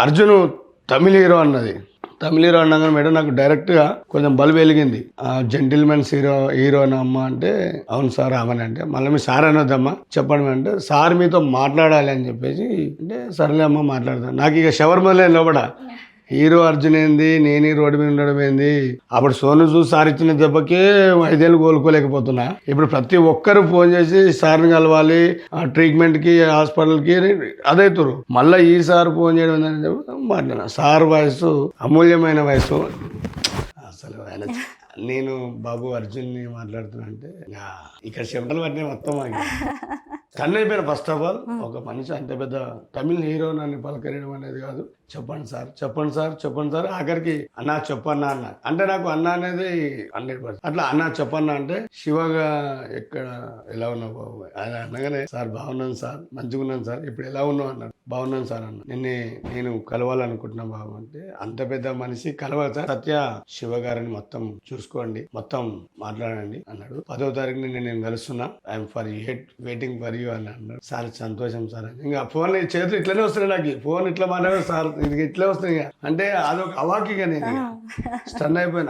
అర్జున్ తమిళ hero అన్నది. తమిళ hero అన్నాగా madam నాకు డైరెక్ట్గా కొంచెం బల్బు వెలిగింది. జెంటిల్మెన్స్ హీరోనా అమ్మ అంటే అవును సార్ ఆమెను అంటే మళ్ళీ మీ సార్ అనొద్దమ్మా చెప్పండి అంటే సార్ మీతో మాట్లాడాలి అని చెప్పేసి అంటే సరేలే అమ్మ మాట్లాడతాను. నాకు ఇక షవర్ మొదలైన లోపల హీరో అర్జున్ ఏంది నేను రోడ్డు మీద ఉండడం ఏంది. అప్పుడు సోను చూసి సార్ ఇచ్చిన దెబ్బకే 5 ఏళ్ళు కోలుకోలేకపోతున్నా. ఇప్పుడు ప్రతి ఒక్కరు ఫోన్ చేసి సార్ని కలవాలి ట్రీట్మెంట్కి హాస్పిటల్కి అదైతురు. మళ్ళీ ఈ సార్ ఫోన్ చేయడం అని చెప్పి మాట్లాడినా. సార్ వయసు అమూల్యమైన వయసు. అసలు ఆయన నేను బాబు అర్జున్ని మాట్లాడుతున్నా అంటే ఇక్కడ చెమటలు పట్టినాయి మొత్తం. స్టన్ అయిపోయిన. ఫస్ట్ ఆఫ్ ఆల్ ఒక మనిషి అంత పెద్ద తమిళ హీరో నన్ను పలకరియడం అనేది కాదు. చెప్పండి సార్ చెప్పండి సార్ చెప్పండి సార్ ఆఖరికి అన్నా చెప్పన్నా అన్న అంటే నాకు అన్న అనేది 100%. అట్లా అన్నా చెప్పన్నా అంటే శివగా ఎక్కడ ఎలా ఉన్నావు బాబు ఆయన అనగానే సార్ బాగున్నాను సార్ మంచిగా ఉన్నాను సార్ ఇప్పుడు ఎలా ఉన్నావు అన్నాడు. బాగున్నాను సార్ అన్న నేను కలవాలనుకుంటున్నా బాబు అంటే అంత పెద్ద మనిషి కలవాలి సార్. సత్య శివ గారిని మొత్తం చూసుకోండి మొత్తం మాట్లాడండి అన్నాడు. 10వ తారీఖుని నేను కలుస్తున్నా I'm for waiting for you అని అన్నాడు. సార్ సంతోషం సార్ అని ఇంకా ఫోన్ చేతులు ఇట్లనే వస్తున్నాయి. నాకు ఫోన్ ఇట్లా మాట్లాడారు సార్ ఇది ఇట్లే వస్తున్నాయి. అంటే అదొక అవాకిగా నేను స్టన్ అయిపోయినా.